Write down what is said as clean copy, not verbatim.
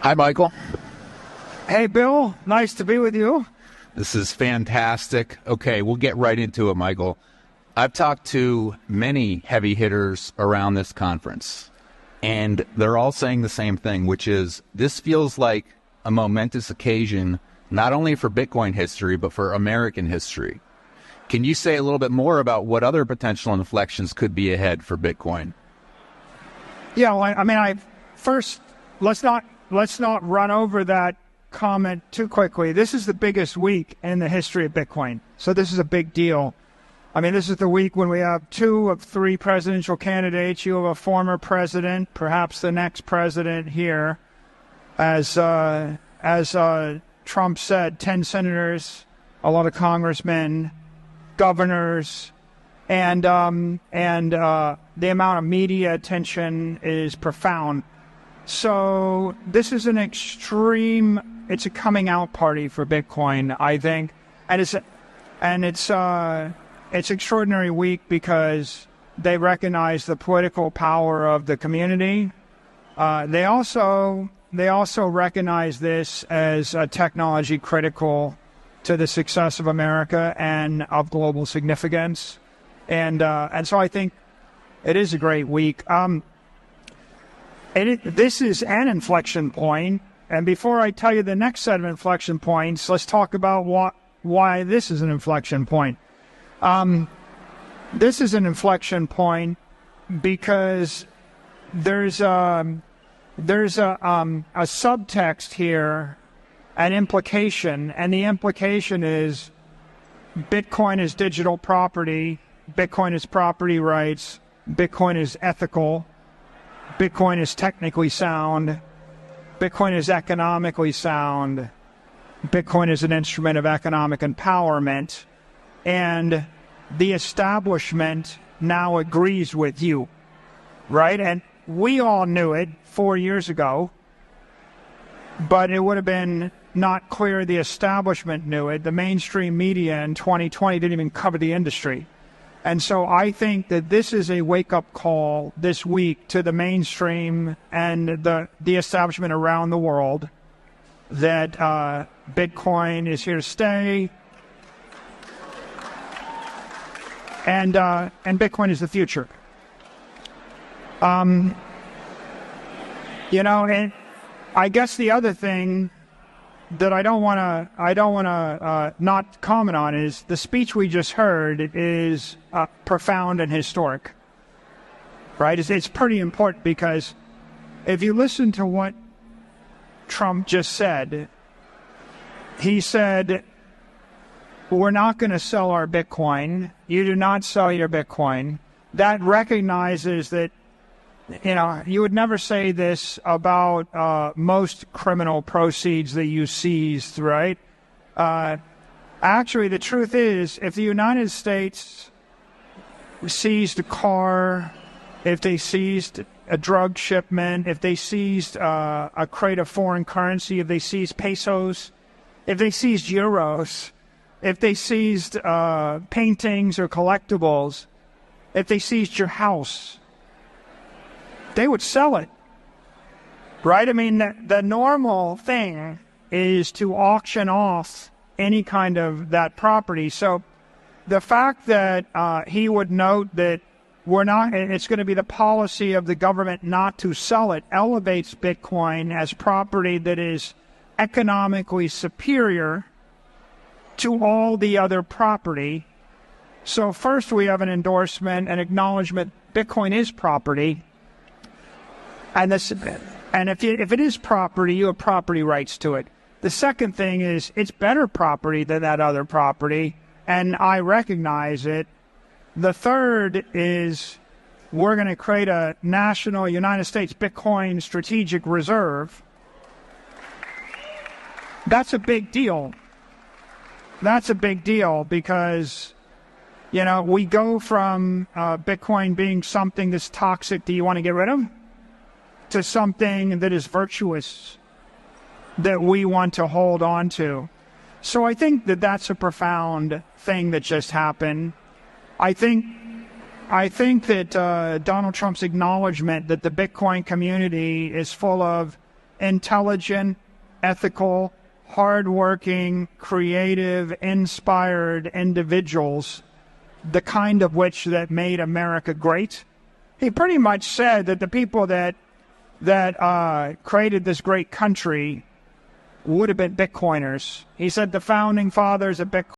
Hi, Michael. Hey, Bill. Nice to be with you. This is fantastic. Okay, we'll get right into it, Michael. I've talked to many heavy hitters around this conference, and they're all saying the same thing, which is this feels like a momentous occasion, not only for Bitcoin history, but for American history. Can you say a little bit more about what other potential inflections could be ahead for Bitcoin? Yeah, well, first, let's not run over that comment too quickly. This is the biggest week in the history of Bitcoin. So this is a big deal. I mean, this is the week when we have 2 of 3 presidential candidates. You have a former president, perhaps the next president here. As Trump said, 10 senators, a lot of congressmen, governors, and the amount of media attention is profound. So this is it's a coming out party for Bitcoin, I think, and it's extraordinary week because they recognize the political power of the community. They also recognize this as a technology critical to the success of America and of global significance, and so I think it is a great week. This is an inflection point, and before I tell you the next set of inflection points, let's talk about why this is an inflection point. This is an inflection point because there's a subtext here, an implication, and the implication is Bitcoin is digital property, Bitcoin is property rights, Bitcoin is ethical, Bitcoin is technically sound, Bitcoin is economically sound, Bitcoin is an instrument of economic empowerment, and the establishment now agrees with you, right? And we all knew it 4 years ago, but it would have been not clear the establishment knew it. The mainstream media in 2020 didn't even cover the industry. And so I think that this is a wake-up call this week to the mainstream and the establishment around the world that Bitcoin is here to stay, and Bitcoin is the future. And I guess the other thing that I don't want to not comment on is the speech we just heard is profound and historic, right? It's pretty important because if you listen to what Trump just said, he said, we're not going to sell our Bitcoin. You do not sell your Bitcoin. That recognizes that, you would never say this about most criminal proceeds that you seized, right? Actually, the truth is, if the United States seized a car, if they seized a drug shipment, if they seized a crate of foreign currency, if they seized pesos, if they seized euros, if they seized paintings or collectibles, if they seized your house, they would sell it, right? I mean, the normal thing is to auction off any kind of that property. So the fact that he would note that it's going to be the policy of the government not to sell it elevates Bitcoin as property that is economically superior to all the other property. So first we have an endorsement, an acknowledgement, Bitcoin is property. And if it is property, you have property rights to it. The second thing is it's better property than that other property, and I recognize it. The third is we're going to create a national United States Bitcoin strategic reserve. That's a big deal. That's a big deal because, we go from Bitcoin being something that's toxic that you want to get rid of to something that is virtuous that we want to hold on to. So I think that that's a profound thing that just happened. I think that Donald Trump's acknowledgement that the Bitcoin community is full of intelligent, ethical, hardworking, creative, inspired individuals, the kind of which that made America great. He pretty much said that the people that created this great country would have been Bitcoiners. He said the founding fathers of Bitcoin